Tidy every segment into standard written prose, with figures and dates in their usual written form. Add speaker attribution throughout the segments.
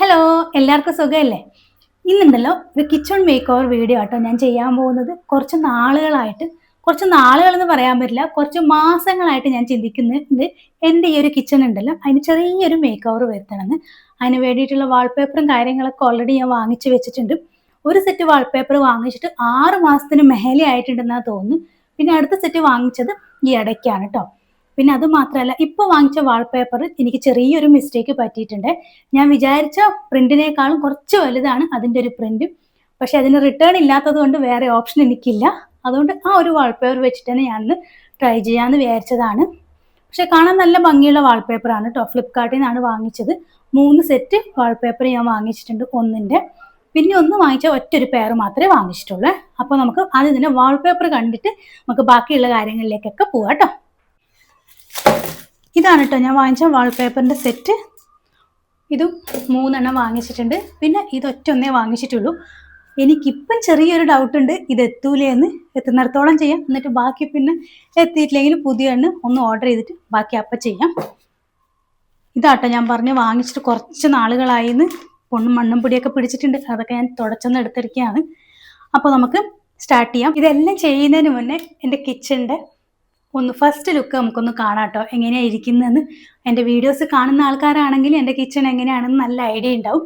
Speaker 1: Hello, എല്ലാവർക്കും സുഖമല്ലേ? ഇന്നുണ്ടല്ലോ ഒരു കിച്ചൺ മേക്ക് ഓവർ വീഡിയോ ആട്ടോ ഞാൻ ചെയ്യാൻ പോകുന്നത്. കുറച്ച് നാളുകൾ എന്ന് പറയാൻ പറ്റില്ല, കുറച്ച് മാസങ്ങളായിട്ട് ഞാൻ ചിന്തിക്കുന്നുണ്ട് എൻ്റെ ഈ ഒരു കിച്ചൺ ഉണ്ടല്ലോ അതിന് ചെറിയൊരു മേക്ക് ഓവർ വരുത്തണമെന്ന്. അതിന് വേണ്ടിയിട്ടുള്ള വാൾപേപ്പറും കാര്യങ്ങളൊക്കെ ഓൾറെഡി ഞാൻ വാങ്ങിച്ചു വെച്ചിട്ടുണ്ട്. ഒരു സെറ്റ് വാൾപേപ്പർ വാങ്ങിച്ചിട്ട് 6 മാസത്തിന് മേലെ ആയിട്ടുണ്ടെന്നാ തോന്നുന്നു. പിന്നെ അടുത്ത സെറ്റ് വാങ്ങിച്ചത് ഈ ഇടയ്ക്കാണ് കേട്ടോ. പിന്നെ അത് മാത്രമല്ല, ഇപ്പൊ വാങ്ങിച്ച വാൾപേപ്പർ എനിക്ക് ചെറിയൊരു മിസ്റ്റേക്ക് പറ്റിയിട്ടുണ്ട്. ഞാൻ വിചാരിച്ച പ്രിന്റിനേക്കാളും കുറച്ച് വലുതാണ് അതിൻ്റെ ഒരു പ്രിന്റ്. പക്ഷെ അതിന് റിട്ടേൺ ഇല്ലാത്തത് കൊണ്ട് വേറെ ഓപ്ഷൻ എനിക്കില്ല. അതുകൊണ്ട് ആ ഒരു വാൾപേപ്പർ വെച്ചിട്ട് തന്നെ ഞാനൊന്ന് ട്രൈ ചെയ്യാമെന്ന് വിചാരിച്ചതാണ്. പക്ഷെ കാണാൻ നല്ല ഭംഗിയുള്ള വാൾപേപ്പറാണ് കേട്ടോ. ഫ്ലിപ്കാർട്ടിൽ നിന്നാണ് വാങ്ങിച്ചത്. 3 സെറ്റ് വാൾപേപ്പർ ഞാൻ വാങ്ങിച്ചിട്ടുണ്ട് ഒന്നിൻ്റെ. പിന്നെ ഒന്ന് വാങ്ങിച്ച ഒറ്റൊരു പെയർ മാത്രമേ വാങ്ങിച്ചിട്ടുള്ളൂ. അപ്പോൾ നമുക്ക് ആദ്യം തന്നെ വാൾപേപ്പർ കണ്ടിട്ട് നമുക്ക് ബാക്കിയുള്ള കാര്യങ്ങളിലേക്കൊക്കെ പോവാം കേട്ടോ. ഇതാണ് കേട്ടോ ഞാൻ വാങ്ങിച്ച വാൾപേപ്പറിൻ്റെ സെറ്റ്. ഇതും 3 വാങ്ങിച്ചിട്ടുണ്ട്. പിന്നെ ഇതൊറ്റൊന്നേ വാങ്ങിച്ചിട്ടുള്ളൂ. എനിക്കിപ്പം ചെറിയൊരു ഡൗട്ട് ഉണ്ട്, ഇത് എത്തൂലേന്ന്. എത്തുന്നിടത്തോളം ചെയ്യാം, എന്നിട്ട് ബാക്കി പിന്നെ എത്തിയിട്ടില്ലെങ്കിൽ പുതിയ ഒന്ന് ഓർഡർ ചെയ്തിട്ട് ബാക്കി അപ്പം ചെയ്യാം. ഇതാട്ടോ ഞാൻ പറഞ്ഞ് വാങ്ങിച്ചിട്ട് കുറച്ച് നാളുകളായിന്ന്. മണ്ണും പൊടിയൊക്കെ പിടിച്ചിട്ടുണ്ട്, അതൊക്കെ ഞാൻ തുടച്ചൊന്ന് എടുത്തിരിക്കുകയാണ്. അപ്പോൾ നമുക്ക് സ്റ്റാർട്ട് ചെയ്യാം. ഇതെല്ലാം ചെയ്യുന്നതിന് മുന്നേ എൻ്റെ കിച്ചണിൻ്റെ ഫസ്റ്റ് ലുക്ക് നമുക്കൊന്ന് കാണാം കേട്ടോ, എങ്ങനെയാണ് ഇരിക്കുന്നതെന്ന്. എൻ്റെ വീഡിയോസ് കാണുന്ന ആൾക്കാരാണെങ്കിൽ എൻ്റെ കിച്ചൺ എങ്ങനെയാണെന്ന് നല്ല ഐഡിയ ഉണ്ടാവും.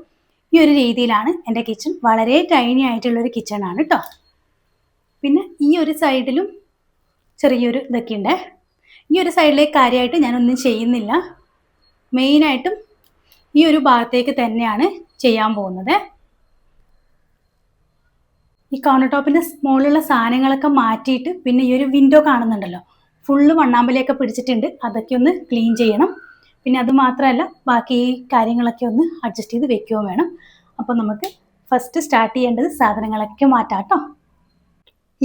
Speaker 1: ഈ ഒരു രീതിയിലാണ് എൻ്റെ കിച്ചൺ. വളരെ ടൈനി ആയിട്ടുള്ളൊരു കിച്ചണാണ് കേട്ടോ. പിന്നെ ഈ ഒരു സൈഡിലും ചെറിയൊരു ഇതൊക്കെ ഉണ്ട്. ഈ ഒരു സൈഡിലേക്ക് കാര്യമായിട്ട് ഞാനൊന്നും ചെയ്യുന്നില്ല. മെയിനായിട്ടും ഈ ഒരു ഭാഗത്തേക്ക് തന്നെയാണ് ചെയ്യാൻ പോകുന്നത്. ഈ കൗണ്ടർ ടോപ്പിൻ്റെ മുകളിലുള്ള സാധനങ്ങളൊക്കെ മാറ്റിയിട്ട് പിന്നെ ഈ ഒരു വിൻഡോ കാണുന്നുണ്ടല്ലോ, ഫുള്ള് മണ്ണാമ്പലിയൊക്കെ പിടിച്ചിട്ടുണ്ട്. അതൊക്കെ ഒന്ന് ക്ലീൻ ചെയ്യണം. പിന്നെ അത് മാത്രമല്ല, ബാക്കി ഈ കാര്യങ്ങളൊക്കെ ഒന്ന് അഡ്ജസ്റ്റ് ചെയ്ത് വെക്കുകയും വേണം. അപ്പോൾ നമുക്ക് ഫസ്റ്റ് സ്റ്റാർട്ട് ചെയ്യേണ്ടത് സാധനങ്ങളൊക്കെ മാറ്റാം കേട്ടോ.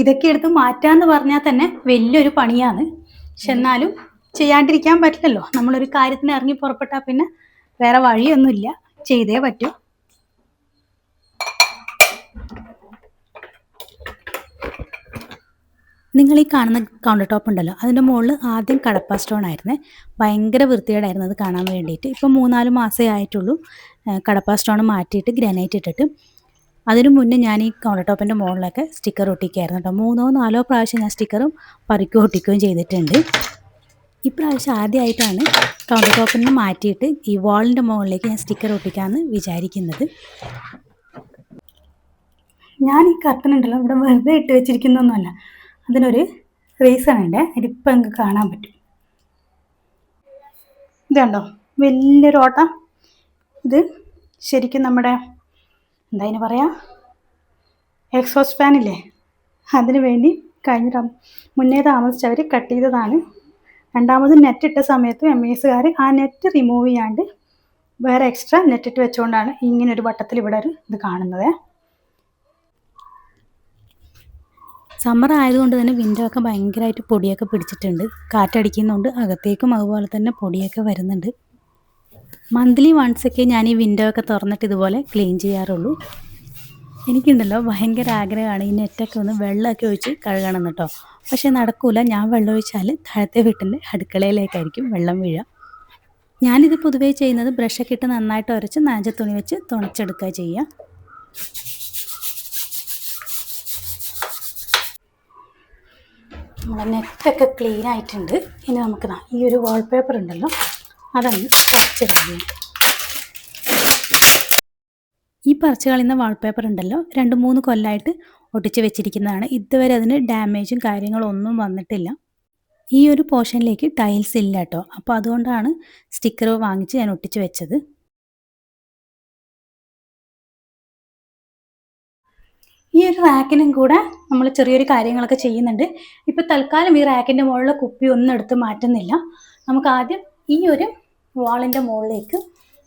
Speaker 1: ഇതൊക്കെ എടുത്ത് മാറ്റാന്ന് പറഞ്ഞാൽ തന്നെ വലിയൊരു പണിയാണ്. പക്ഷെ എന്നാലും ചെയ്യാണ്ടിരിക്കാൻ പറ്റില്ലല്ലോ. നമ്മളൊരു കാര്യത്തിന് ഇറങ്ങി പുറപ്പെട്ടാൽ പിന്നെ വേറെ വഴിയൊന്നുമില്ല, ചെയ്തേ പറ്റൂ. നിങ്ങൾ ഈ കാണുന്ന കൗണ്ടർ ടോപ്പ് ഉണ്ടല്ലോ, അതിൻ്റെ മുകളിൽ ആദ്യം കടപ്പ സ്റ്റോൺ ആയിരുന്നേ. ഭയങ്കര വൃത്തികേടായിരുന്നു അത് കാണാൻ വേണ്ടിയിട്ട്. ഇപ്പോൾ 3-4 മാസമേ ആയിട്ടുള്ളൂ കടപ്പ സ്റ്റോൺ മാറ്റിയിട്ട് ഗ്രാനൈറ്റ് ഇട്ടിട്ട്. അതിനു മുന്നേ ഞാൻ ഈ കൗണ്ടർ ടോപ്പിൻ്റെ മുകളിലൊക്കെ സ്റ്റിക്കർ ഒട്ടിക്കുകയായിരുന്നു കേട്ടോ. 3-4 പ്രാവശ്യം ഞാൻ സ്റ്റിക്കറും പറിക്കുകയും ഒട്ടിക്കുകയും ചെയ്തിട്ടുണ്ട്. ഇപ്രാവശ്യം ആദ്യമായിട്ടാണ് കൗണ്ടർ ടോപ്പിൽ നിന്ന് മാറ്റിയിട്ട് ഈ വാളിൻ്റെ മുകളിലേക്ക് ഞാൻ സ്റ്റിക്കർ ഒട്ടിക്കാമെന്ന് വിചാരിക്കുന്നത്. ഞാൻ ഈ കർട്ടൻ ഉണ്ടല്ലോ ഇവിടെ വെറുതെ ഇട്ട് വെച്ചിരിക്കുന്നൊന്നുമല്ല, അതിനൊരു റീസൺ ഉണ്ട്. അതിലിപ്പോൾ നിങ്ങൾക്ക് കാണാൻ പറ്റും. ഇതുണ്ടോ വലിയൊരു ഓട്ട. ഇത് ശരിക്കും നമ്മുടെ എന്താ അതിന് പറയാ, എക്സോസ്റ്റ് ഫാനില്ലേ, അതിന് വേണ്ടി മുന്നേ താമസിച്ചവർ കട്ട് ചെയ്തതാണ്. രണ്ടാമത് നെറ്റ് ഇട്ട സമയത്ത് എംഎസുകാർ ആ നെറ്റ് റിമൂവ് ചെയ്യാണ്ട് വേറെ എക്സ്ട്രാ നെറ്റ് ഇട്ട് വെച്ചുകൊണ്ടാണ് ഇങ്ങനൊരു വട്ടത്തിൽ ഇവിടെ ഒരു ഇത് കാണുന്നത്. സമ്മർ ആയതുകൊണ്ട് തന്നെ വിൻഡോ ഒക്കെ ഭയങ്കരമായിട്ട് പൊടിയൊക്കെ പിടിച്ചിട്ടുണ്ട്. കാറ്റടിക്കുന്നതുകൊണ്ട് അകത്തേക്കും അതുപോലെ തന്നെ പൊടിയൊക്കെ വരുന്നുണ്ട്. മന്ത്ലി വൺസൊക്കെ ഞാൻ ഈ വിൻഡോ ഒക്കെ തുറന്നിട്ട് ഇതുപോലെ ക്ലീൻ ചെയ്യാറുള്ളൂ. എനിക്കുണ്ടല്ലോ ഭയങ്കര ആഗ്രഹമാണ് ഈ നെറ്റൊക്കെ ഒന്ന് വെള്ളമൊക്കെ ഒഴിച്ച് കഴുകണം കേട്ടോ. പക്ഷെ നടക്കൂല. ഞാൻ വെള്ളം ഒഴിച്ചാൽ താഴത്തെ വീട്ടിൻ്റെ അടുക്കളയിലേക്കായിരിക്കും വെള്ളം വീഴുക. ഞാനിത് പൊതുവേ ചെയ്യുന്നത് ബ്രഷൊക്കെ ഇട്ട് നന്നായിട്ട് ഉരച്ച് നനച്ച തുണി വെച്ച് തുണച്ചെടുക്കുക ചെയ്യുക. നമ്മുടെ നെറ്റൊക്കെ ക്ലീൻ ആയിട്ടുണ്ട്. ഇനി നമുക്ക് ഈ ഒരു വാൾപേപ്പർ ഉണ്ടല്ലോ അതൊന്ന് പറിച്ച് കളയാം. ഈ പറിച്ച് കളയുന്ന വാൾപേപ്പർ ഉണ്ടല്ലോ 2-3 കൊല്ലമായിട്ട് ഒട്ടിച്ച് വെച്ചിരിക്കുന്നതാണ്. ഇതുവരെ അതിന് ഡാമേജും കാര്യങ്ങളും ഒന്നും വന്നിട്ടില്ല. ഈ ഒരു പോർഷനിലേക്ക് ടൈൽസ് ഇല്ല കേട്ടോ. അപ്പോൾ അതുകൊണ്ടാണ് സ്റ്റിക്കർ വാങ്ങിച്ച് ഞാൻ ഒട്ടിച്ച് വെച്ചത്. ഈ ഒരു റാക്കിനും കൂടെ നമ്മൾ ചെറിയൊരു കാര്യങ്ങളൊക്കെ ചെയ്യുന്നുണ്ട്. ഇപ്പോൾ തൽക്കാലം ഈ റാക്കിൻ്റെ മുകളിലെ കുപ്പി ഒന്നും എടുത്ത് മാറ്റുന്നില്ല. നമുക്ക് ആദ്യം ഈ ഒരു വാളിൻ്റെ മുകളിലേക്ക്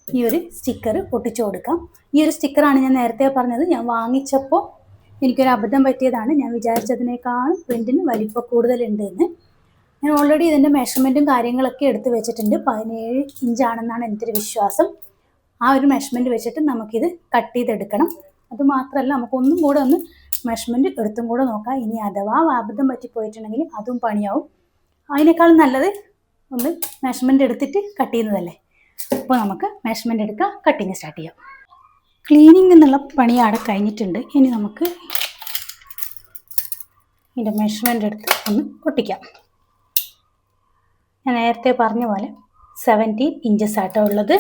Speaker 1: ഈ ഒരു സ്റ്റിക്കർ ഒട്ടിച്ചു കൊടുക്കാം. ഈ ഒരു സ്റ്റിക്കറാണ് ഞാൻ നേരത്തെ പറഞ്ഞത്, ഞാൻ വാങ്ങിച്ചപ്പോൾ എനിക്കൊരു അബദ്ധം പറ്റിയതാണ്. ഞാൻ വിചാരിച്ചതിനേക്കാളും പ്രിൻറ്റിന് വലിപ്പം കൂടുതലുണ്ട് എന്ന്. ഞാൻ ഓൾറെഡി ഇതിൻ്റെ മെഷർമെൻറ്റും കാര്യങ്ങളൊക്കെ എടുത്ത് വെച്ചിട്ടുണ്ട്. 17 ഇഞ്ചാണെന്നാണ് എൻ്റെ ഒരു വിശ്വാസം. ആ ഒരു മെഷർമെൻറ്റ് വെച്ചിട്ട് നമുക്കിത് കട്ട് ചെയ്തെടുക്കണം. അതുമാത്രമല്ല, നമുക്കൊന്നും കൂടെ ഒന്ന് മെഷർമെൻറ്റ് എടുത്തും കൂടെ നോക്കാം. ഇനി അഥവാ അബദ്ധം പറ്റിപ്പോയിട്ടുണ്ടെങ്കിൽ അതും പണിയാവും. അതിനേക്കാളും നല്ലത് ഒന്ന് മെഷർമെൻറ്റ് എടുത്തിട്ട് കട്ട് ചെയ്യുന്നതല്ലേ. അപ്പോൾ നമുക്ക് മെഷർമെൻറ്റ് എടുക്കുക, കട്ടിങ് സ്റ്റാർട്ട് ചെയ്യാം. ക്ലീനിങ് എന്നുള്ള പണി അവിടെ കഴിഞ്ഞിട്ടുണ്ട്. ഇനി നമുക്ക് ഇതിൻ്റെ മെഷർമെൻ്റ് എടുത്ത് ഒന്ന് ഒട്ടിക്കാം. ഞാൻ നേരത്തെ പറഞ്ഞ പോലെ 17 ഇഞ്ചസ് ആട്ടോ ഉള്ളത്.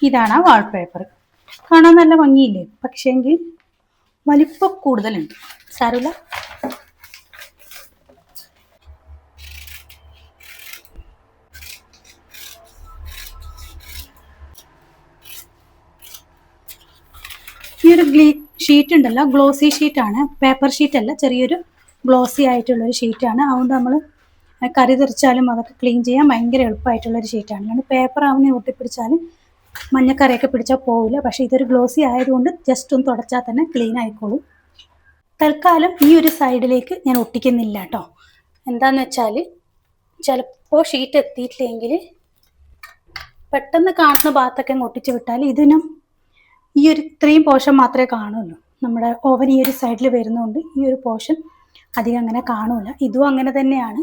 Speaker 1: ഇതാണ് ആ വാൾപേപ്പർ. കാണാൻ നല്ല ഭംഗിയില്ലേ? പക്ഷേങ്കിൽ വലിപ്പം കൂടുതലുണ്ട്. സാരമില്ല. ഈ ഒരു ഷീറ്റ് ഉണ്ടല്ലോ, ഗ്ലോസി ഷീറ്റാണ്, പേപ്പർ ഷീറ്റ് അല്ല, ചെറിയൊരു ഗ്ലോസി ആയിട്ടുള്ളൊരു ഷീറ്റാണ്. അതുകൊണ്ട് നമ്മൾ കറി തെറിച്ചാലും അതൊക്കെ ക്ലീൻ ചെയ്യാൻ ഭയങ്കര എളുപ്പമായിട്ടുള്ളൊരു ഷീറ്റാണ്. കാരണം പേപ്പർ ആവുന്ന ഒട്ടിപ്പിടിച്ചാൽ മഞ്ഞക്കറിയൊക്കെ പിടിച്ചാൽ പോവില്ല. പക്ഷേ ഇതൊരു ഗ്ലോസി ആയതുകൊണ്ട് ജസ്റ്റ് ഒന്ന് തുടച്ചാൽ തന്നെ ക്ലീൻ ആയിക്കോളും. തൽക്കാലം ഈ ഒരു സൈഡിലേക്ക് ഞാൻ ഒട്ടിക്കുന്നില്ല കേട്ടോ. എന്താണെന്ന് വെച്ചാൽ ചിലപ്പോൾ ഷീറ്റ് എത്തിയിട്ടില്ലെങ്കിൽ പെട്ടെന്ന് കാണുന്ന ഭാഗത്തൊക്കെ ഒട്ടിച്ച് വിട്ടാൽ ഇതിനും ഈ ഒരു ഇത്രയും പോർഷൻ മാത്രമേ കാണുള്ളൂ. നമ്മുടെ ഓവൻ ഈ ഒരു സൈഡിൽ വരുന്നതുകൊണ്ട് ഈ ഒരു പോർഷൻ അധികം അങ്ങനെ കാണൂല. ഇതും അങ്ങനെ തന്നെയാണ്,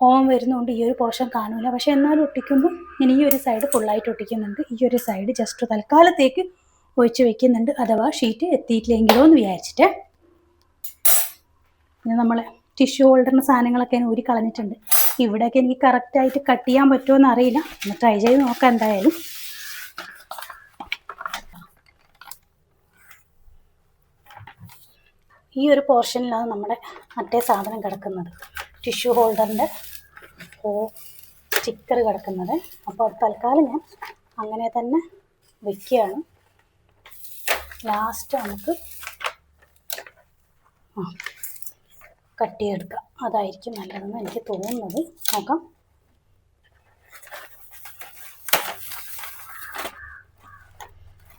Speaker 1: ഓവൻ വരുന്നതുകൊണ്ട് ഈ ഒരു പോർഷൻ കാണൂല. പക്ഷെ എന്നാലും ഒട്ടിക്കുമ്പോൾ ഞാൻ ഈ ഒരു സൈഡ് ഫുള്ളായിട്ട് ഒട്ടിക്കുന്നുണ്ട്. ഈ ഒരു സൈഡ് ജസ്റ്റ് തൽക്കാലത്തേക്ക് ഒഴിച്ച് വെക്കുന്നുണ്ട്, അഥവാ ഷീറ്റ് എത്തിയിട്ടില്ലെങ്കിലോ എന്ന് വിചാരിച്ചിട്ട്. പിന്നെ നമ്മൾ ടിഷ്യൂ ഹോൾഡറിൻ്റെ സാധനങ്ങളൊക്കെ ഞാൻ ഊരി കളഞ്ഞിട്ടുണ്ട്. ഇവിടെയൊക്കെ എനിക്ക് കറക്റ്റായിട്ട് കട്ട് ചെയ്യാൻ പറ്റുമോ എന്ന് അറിയില്ല. ഒന്ന് ട്രൈ ചെയ്ത് നോക്കാം എന്തായാലും. ഈ ഒരു പോർഷനിലാണ് നമ്മുടെ മറ്റേ സാധനം കിടക്കുന്നത്, ടിഷ്യൂ ഹോൾഡറിൻ്റെ സ്റ്റിക്കർ കിടക്കുന്നത്. അപ്പോൾ തൽക്കാലം ഞാൻ അങ്ങനെ തന്നെ വയ്ക്കുകയാണ്. ലാസ്റ്റ് നമുക്ക് കട്ട് ചെയ്തെടുക്കാം, അതായിരിക്കും നല്ലതെന്ന് എനിക്ക് തോന്നുന്നത്. നോക്കാം.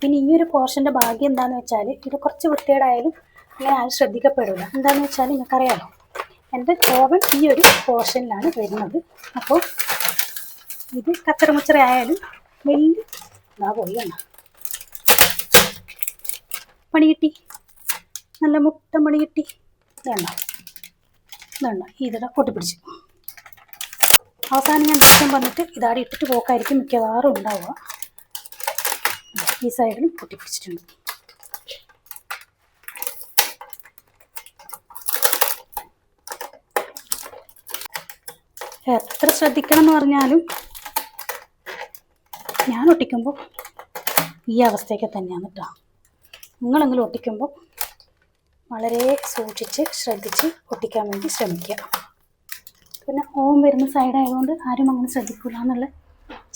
Speaker 1: പിന്നെ ഈ ഒരു പോർഷൻ്റെ ഭാഗ്യം എന്താണെന്ന് വെച്ചാൽ ഇത് കുറച്ച് വൃത്തികേടായാലും അങ്ങനെ ആരും ശ്രദ്ധിക്കപ്പെടില്ല. എന്താണെന്ന് വെച്ചാൽ നിങ്ങൾക്കറിയാമല്ലോ, എൻ്റെ ഓവൻ ഈ ഒരു പോർഷനിലാണ് വരുന്നത്. അപ്പോൾ ഇത് കച്ചറമുച്ചറ ആയാലും വലിയ പോയി പണി കിട്ടി, നല്ല മുട്ട പണി കിട്ടി. ഇതുണ്ടോ ഇതിടെ പൊട്ടിപ്പിടിച്ചു. അവസാനം ഞാൻ ദേഷ്യം വന്നിട്ട് ഇതാടി ഇട്ടിട്ട് പോക്കായിരിക്കും മിക്കവാറും ഉണ്ടാവുക. ഈ സൈഡിലും പൊട്ടിപ്പിടിച്ചിട്ടുണ്ട്. എത്ര ശ്രദ്ധിക്കണം എന്ന് പറഞ്ഞാലും ഞാൻ ഒട്ടിക്കുമ്പോൾ ഈ അവസ്ഥയൊക്കെ തന്നെയാണ് കേട്ടോ. നിങ്ങളെങ്കിലും ഒട്ടിക്കുമ്പോൾ വളരെ സൂക്ഷിച്ച് ശ്രദ്ധിച്ച് ഒട്ടിക്കാൻ വേണ്ടി ശ്രമിക്കുക. പിന്നെ ഓം വരുന്ന സൈഡായതുകൊണ്ട് ആരും അങ്ങനെ ശ്രദ്ധിക്കില്ല എന്നുള്ള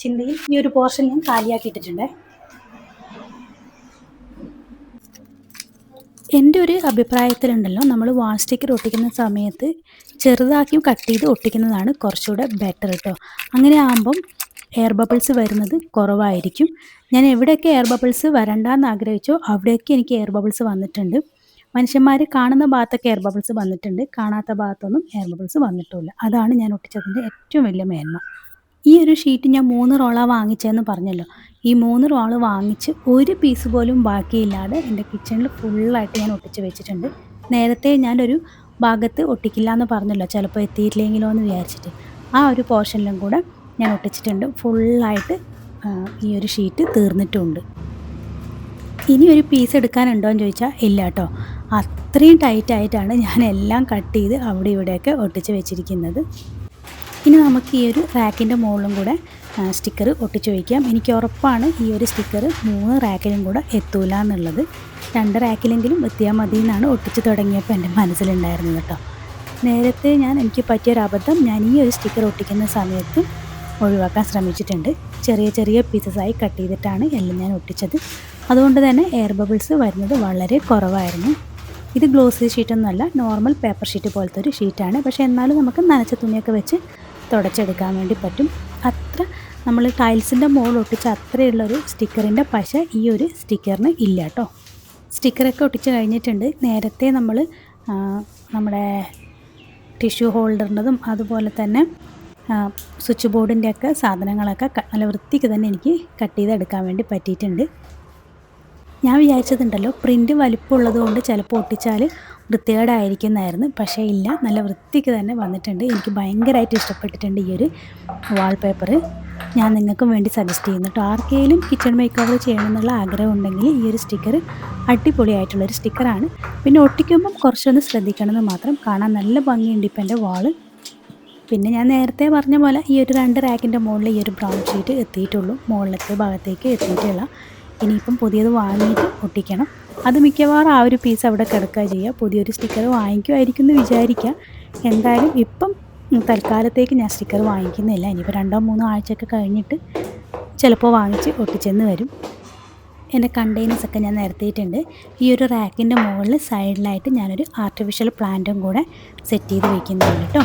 Speaker 1: ചിന്തയിൽ ഈ ഒരു പോർഷൻ ഞാൻ കാലിയാക്കിയിട്ടിട്ടുണ്ട്. എൻ്റെ ഒരു അഭിപ്രായത്തിലുണ്ടല്ലോ, നമ്മൾ വാൾ സ്റ്റിക്കർ ഒട്ടിക്കുന്ന സമയത്ത് ചെറുതാക്കി കട്ട് ചെയ്ത് ഒട്ടിക്കുന്നതാണ് കുറച്ചുകൂടെ ബെറ്റർ കേട്ടോ. അങ്ങനെ ആകുമ്പം എയർ ബബിൾസ് വരുന്നത് കുറവായിരിക്കും. ഞാൻ എവിടെയൊക്കെ എയർ ബബിൾസ് വരണ്ടെന്ന് ആഗ്രഹിച്ചോ അവിടെയൊക്കെ എനിക്ക് എയർ ബബിൾസ് വന്നിട്ടുണ്ട്. മനുഷ്യന്മാർ കാണുന്ന ഭാഗത്തൊക്കെ എയർ ബബിൾസ് വന്നിട്ടുണ്ട്, കാണാത്ത ഭാഗത്തൊന്നും എയർ ബബിൾസ് വന്നിട്ടില്ല. അതാണ് ഞാൻ ഒട്ടിച്ചതിൻ്റെ ഏറ്റവും വലിയ മേന്മ. ഈ ഒരു ഷീറ്റ് ഞാൻ 3 റോളാണ് വാങ്ങിച്ചതെന്ന് പറഞ്ഞല്ലോ. ഈ 3 റോള് വാങ്ങിച്ച് ഒരു പീസ് പോലും ബാക്കിയില്ലാതെ എൻ്റെ കിച്ചണിൽ ഫുള്ളായിട്ട് ഞാൻ ഒട്ടിച്ച് വെച്ചിട്ടുണ്ട്. നേരത്തെ ഞാനൊരു ഭാഗത്ത് ഒട്ടിക്കില്ല എന്ന് പറഞ്ഞല്ലോ, ചിലപ്പോൾ എത്തിയിട്ടില്ലെങ്കിലോ എന്ന് വിചാരിച്ചിട്ട്. ആ ഒരു പോർഷനിലും കൂടെ ഞാൻ ഒട്ടിച്ചിട്ടുണ്ട്. ഫുള്ളായിട്ട് ഈ ഒരു ഷീറ്റ് തീർന്നിട്ടുമുണ്ട്. ഇനി ഒരു പീസ് എടുക്കാനുണ്ടോ എന്ന് ചോദിച്ചാൽ ഇല്ല കേട്ടോ. അത്രയും ടൈറ്റായിട്ടാണ് ഞാൻ എല്ലാം കട്ട് ചെയ്ത് അവിടെ ഇവിടെയൊക്കെ ഒട്ടിച്ച് വെച്ചിരിക്കുന്നത്. ഇനി നമുക്ക് ഈ ഒരു റാക്കിൻ്റെ മുകളിലും കൂടെ സ്റ്റിക്കർ ഒട്ടിച്ച് വയ്ക്കാം. എനിക്ക് ഉറപ്പാണ് ഈ ഒരു സ്റ്റിക്കർ 3 റാക്കിലും കൂടെ എത്തൂല എന്നുള്ളത്. 2 റാക്കിലെങ്കിലും എത്തിയാൽ മതി എന്നാണ് ഒട്ടിച്ച് തുടങ്ങിയപ്പോൾ എൻ്റെ മനസ്സിലുണ്ടായിരുന്നത് കേട്ടോ. നേരത്തെ എനിക്ക് പറ്റിയൊരു അബദ്ധം, ഞാൻ ഈ ഒരു സ്റ്റിക്കർ ഒട്ടിക്കുന്ന സമയത്ത് ഒഴിവാക്കാൻ ശ്രമിച്ചിട്ടുണ്ട്. ചെറിയ ചെറിയ പീസസായി കട്ട് ചെയ്തിട്ടാണ് എല്ലാം ഞാൻ ഒട്ടിച്ചത്. അതുകൊണ്ട് തന്നെ എയർ ബബിൾസ് വരുന്നത് വളരെ കുറവായിരുന്നു. ഇത് ഗ്ലോസി ഷീറ്റൊന്നുമല്ല, നോർമൽ പേപ്പർ ഷീറ്റ് പോലത്തെ ഒരു ഷീറ്റാണ്. പക്ഷേ എന്നാലും നമുക്ക് നനച്ച തുണിയൊക്കെ വെച്ച് തുടച്ചെടുക്കാൻ വേണ്ടി പറ്റും. അത്ര നമ്മൾ ടൈൽസിൻ്റെ മുകളിൽ ഒട്ടിച്ച അത്രയുള്ളൊരു സ്റ്റിക്കറിൻ്റെ പശ ഈ ഒരു സ്റ്റിക്കറിന് ഇല്ല കേട്ടോ. സ്റ്റിക്കറൊക്കെ ഒട്ടിച്ച് കഴിഞ്ഞിട്ടുണ്ട്. നേരത്തെ നമ്മൾ നമ്മുടെ ടിഷ്യൂ ഹോൾഡറിൻ്റെതും അതുപോലെ തന്നെ സ്വിച്ച് ബോർഡിൻ്റെയൊക്കെ സാധനങ്ങളൊക്കെ നല്ല വൃത്തിക്ക് തന്നെ എനിക്ക് കട്ട് ചെയ്തെടുക്കാൻ വേണ്ടി പറ്റിയിട്ടുണ്ട്. ഞാൻ വിചാരിച്ചതുണ്ടല്ലോ, പ്രിൻ്റ് വലിപ്പമുള്ളത് കൊണ്ട് ചിലപ്പോൾ ഒട്ടിച്ചാൽ വൃത്തികേടായിരിക്കുന്നതായിരുന്നു. പക്ഷേ ഇല്ല, നല്ല വൃത്തിക്ക് തന്നെ വന്നിട്ടുണ്ട്. എനിക്ക് ഭയങ്കരമായിട്ട് ഇഷ്ടപ്പെട്ടിട്ടുണ്ട് ഈ ഒരു വാൾപേപ്പർ. ഞാൻ നിങ്ങൾക്കും വേണ്ടി സജസ്റ്റ് ചെയ്യുന്നു കേട്ടോ. ആർക്കെങ്കിലും കിച്ചൺ മേക്ക് ഓവർ ചെയ്യണമെന്നുള്ള ആഗ്രഹം ഉണ്ടെങ്കിൽ ഈ ഒരു സ്റ്റിക്കർ അടിപൊളിയായിട്ടുള്ളൊരു സ്റ്റിക്കറാണ്. പിന്നെ ഒട്ടിക്കുമ്പം കുറച്ചൊന്ന് ശ്രദ്ധിക്കണമെന്ന് മാത്രം. കാണാൻ നല്ല ഭംഗിയുണ്ട് ഇപ്പം എൻ്റെ വാള്. പിന്നെ ഞാൻ നേരത്തെ പറഞ്ഞ പോലെ ഈ ഒരു 2 റാക്കിൻ്റെ മുകളിൽ ഈ ഒരു ബ്രൗൺ ഷീറ്റ് എത്തിയിട്ടുള്ളൂ, മുകളിലത്തെ ഭാഗത്തേക്ക് എത്തിയിട്ടില്ല. ഇനിയിപ്പം പുതിയത് വാങ്ങിയിട്ട് ഒട്ടിക്കണം. അത് മിക്കവാറും ആ ഒരു പീസ് അവിടെ കിടക്കുക ചെയ്യുക. പുതിയൊരു സ്റ്റിക്കർ വാങ്ങിക്കുമായിരിക്കും എന്ന് വിചാരിക്കുക. എന്തായാലും ഇപ്പം തൽക്കാലത്തേക്ക് ഞാൻ സ്റ്റിക്കർ വാങ്ങിക്കുന്നില്ല. ഇനിയിപ്പോൾ 2-3 ആഴ്ചയൊക്കെ കഴിഞ്ഞിട്ട് ചിലപ്പോൾ വാങ്ങിച്ച് ഒട്ടിച്ചെന്ന് വരും. എൻ്റെ കണ്ടെയ്നേഴ്സൊക്കെ ഞാൻ നിരത്തിയിട്ടുണ്ട്. ഈ ഒരു റാക്കിൻ്റെ മുകളിൽ സൈഡിലായിട്ട് ഞാനൊരു ആർട്ടിഫിഷ്യൽ പ്ലാന്റും കൂടെ സെറ്റ് ചെയ്ത് വയ്ക്കുന്നുണ്ട് കേട്ടോ.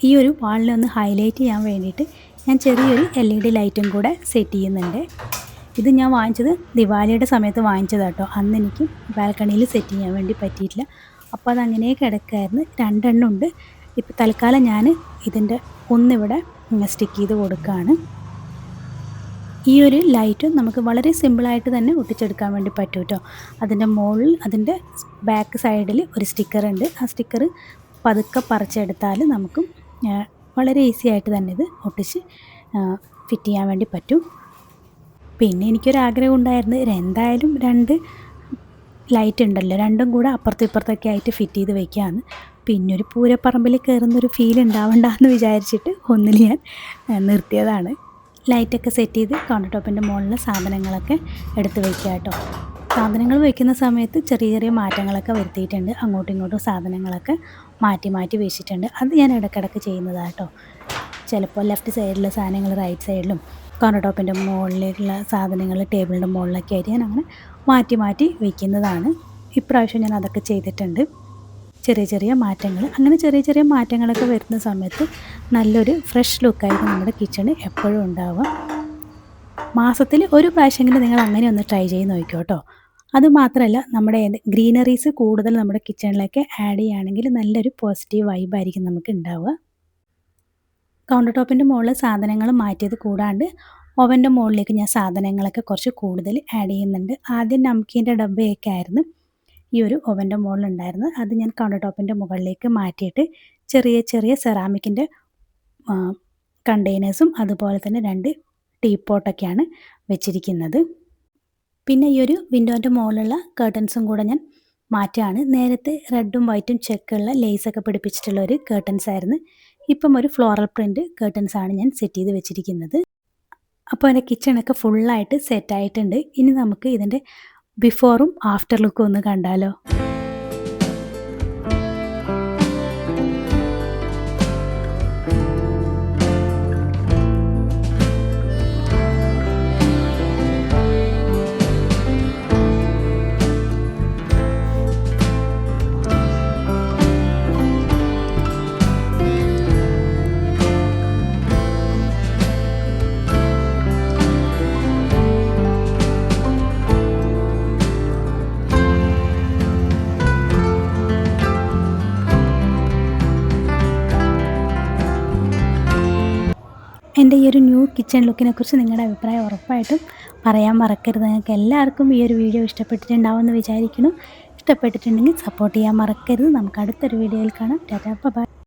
Speaker 1: ഈ ഒരു വാളിനെ ഒന്ന് ഹൈലൈറ്റ് ചെയ്യാൻ വേണ്ടിയിട്ട് ഞാൻ ചെറിയൊരു LED ലൈറ്റും കൂടെ സെറ്റ് ചെയ്യുന്നുണ്ട്. ഇത് ഞാൻ വാങ്ങിച്ചത് ദിവാലിയുടെ സമയത്ത് വാങ്ങിച്ചതാണ് കേട്ടോ. അന്ന് എനിക്ക് ബാൽക്കണിയിൽ സെറ്റ് ചെയ്യാൻ വേണ്ടി പറ്റിയിട്ടില്ല. അപ്പോൾ അതങ്ങനെ കിടക്കായിരുന്നു. 2 എണ്ണം ഉണ്ട്. ഇപ്പോൾ തൽക്കാലം ഞാൻ ഇതിൻ്റെ ഒന്നിവിടെ സ്റ്റിക്ക് ചെയ്ത് കൊടുക്കുകയാണ്. ഈ ഒരു ലൈറ്റ് നമുക്ക് വളരെ സിമ്പിളായിട്ട് തന്നെ ഒട്ടിച്ചെടുക്കാൻ വേണ്ടി പറ്റും കേട്ടോ. അതിൻ്റെ മുകളിൽ അതിൻ്റെ ബാക്ക് സൈഡിൽ ഒരു സ്റ്റിക്കർ ഉണ്ട്. ആ സ്റ്റിക്കർ പതുക്കെ പറിച്ചെടുത്താൽ നമുക്ക് വളരെ ഈസി ആയിട്ട് തന്നെ ഇത് ഒട്ടിച്ച് ഫിറ്റ് ചെയ്യാൻ വേണ്ടി പറ്റും. പിന്നെ എനിക്കൊരാഗ്രഹം ഉണ്ടായിരുന്നു, എന്തായാലും 2 ലൈറ്റ് ഉണ്ടല്ലോ, രണ്ടും കൂടെ അപ്പുറത്തും ഇപ്പുറത്തൊക്കെ ആയിട്ട് ഫിറ്റ് ചെയ്ത് വയ്ക്കാമെന്ന്. പിന്നെ ഒരു പൂരപ്പറമ്പിൽ കയറുന്നൊരു ഫീൽ ഉണ്ടാവണ്ടെന്ന് വിചാരിച്ചിട്ട് ഒന്നിൽ ഞാൻ നിർത്തിയതാണ്. ലൈറ്റൊക്കെ സെറ്റ് ചെയ്ത് കൗണ്ടർ ടോപ്പിൻ്റെ മുകളിൽ സാധനങ്ങളൊക്കെ എടുത്ത് വയ്ക്കുക കേട്ടോ. സാധനങ്ങൾ വയ്ക്കുന്ന സമയത്ത് ചെറിയ ചെറിയ മാറ്റങ്ങളൊക്കെ വരുത്തിയിട്ടുണ്ട്. അങ്ങോട്ടും ഇങ്ങോട്ടും സാധനങ്ങളൊക്കെ മാറ്റി മാറ്റി വെച്ചിട്ടുണ്ട്. അത് ഞാൻ ഇടയ്ക്കിടയ്ക്ക് ചെയ്യുന്നതാണ് കേട്ടോ. ചിലപ്പോൾ ലെഫ്റ്റ് സൈഡിലെ സാധനങ്ങൾ റൈറ്റ് സൈഡിലും, കൗണ്ടർ ടോപ്പിൻ്റെ മുകളിലേക്കുള്ള സാധനങ്ങൾ ടേബിളിൻ്റെ മുകളിലൊക്കെ ആയിട്ട് ഞാൻ അങ്ങനെ മാറ്റി മാറ്റി വയ്ക്കുന്നതാണ്. ഇപ്രാവശ്യം ഞാൻ അതൊക്കെ ചെയ്തിട്ടുണ്ട്. ചെറിയ ചെറിയ മാറ്റങ്ങൾ, അങ്ങനെ ചെറിയ ചെറിയ മാറ്റങ്ങളൊക്കെ വരുന്ന സമയത്ത് നല്ലൊരു ഫ്രഷ് ലുക്കായിട്ട് നമ്മുടെ കിച്ചണ് എപ്പോഴും ഉണ്ടാവുക. മാസത്തിൽ ഒരു പ്രാവശ്യമെങ്കിലും നിങ്ങൾ അങ്ങനെ ഒന്ന് ട്രൈ ചെയ്ത് നോക്കിക്കോ കേട്ടോ. അതുമാത്രമല്ല, നമ്മുടെ ഗ്രീനറീസ് കൂടുതൽ നമ്മുടെ കിച്ചണിലേക്ക് ആഡ് ചെയ്യുകയാണെങ്കിൽ നല്ലൊരു പോസിറ്റീവ് വൈബായിരിക്കും നമുക്ക് ഉണ്ടാവുക. കൗണ്ടർ ടോപ്പിൻ്റെ മുകളിൽ സാധനങ്ങൾ മാറ്റിയത് കൂടാണ്ട് ഓവൻ്റെ മുകളിലേക്ക് ഞാൻ സാധനങ്ങളൊക്കെ കുറച്ച് കൂടുതൽ ആഡ് ചെയ്യുന്നുണ്ട്. ആദ്യം നംകീൻ്റെ ഡബ്ബയൊക്കെ ആയിരുന്നു ഈ ഒരു ഓവൻ്റെ മുകളിലുണ്ടായിരുന്നത്. അത് ഞാൻ കൗണ്ടർ ടോപ്പിൻ്റെ മുകളിലേക്ക് മാറ്റിയിട്ട് ചെറിയ ചെറിയ സെറാമിക്കിൻ്റെ കണ്ടെയ്നേഴ്സും അതുപോലെ തന്നെ 2 ടീപ്പോട്ടൊക്കെയാണ് വെച്ചിരിക്കുന്നത്. പിന്നെ ഈ ഒരു വിൻഡോൻ്റെ മുകളിലുള്ള കർട്ടൻസും കൂടെ ഞാൻ മാറ്റുകയാണ്. നേരത്തെ റെഡും വൈറ്റും ചെക്കുള്ള ലേസൊക്കെ പിടിപ്പിച്ചിട്ടുള്ള ഒരു കർട്ടൻസ് ആയിരുന്നു. ഇപ്പം ഒരു ഫ്ലോറൽ പ്രിൻറ്റ് കർട്ടൻസാണ് ഞാൻ സെറ്റ് ചെയ്ത് വെച്ചിരിക്കുന്നത്. അപ്പോൾ എൻ്റെ കിച്ചണൊക്കെ ഫുള്ളായിട്ട് സെറ്റായിട്ടുണ്ട്. ഇനി നമുക്ക് ഇതിൻ്റെ ബിഫോറും ആഫ്റ്റർ ലുക്കും ഒന്ന് കണ്ടാലോ. എൻ്റെ ഈ ഒരു ന്യൂ കിച്ചൺ ലുക്കിനെ കുറിച്ച് നിങ്ങളുടെ അഭിപ്രായം ഉറപ്പായിട്ടും പറയാൻ മറക്കരുത്. നിങ്ങൾക്ക് എല്ലാവർക്കും ഈ ഒരു വീഡിയോ ഇഷ്ടപ്പെട്ടിട്ടുണ്ടാവുമെന്ന് വിചാരിക്കുന്നു. ഇഷ്ടപ്പെട്ടിട്ടുണ്ടെങ്കിൽ സപ്പോർട്ട് ചെയ്യാൻ മറക്കരുത്. നമുക്ക് അടുത്തൊരു വീഡിയോയിൽ കാണാം. Tata bye.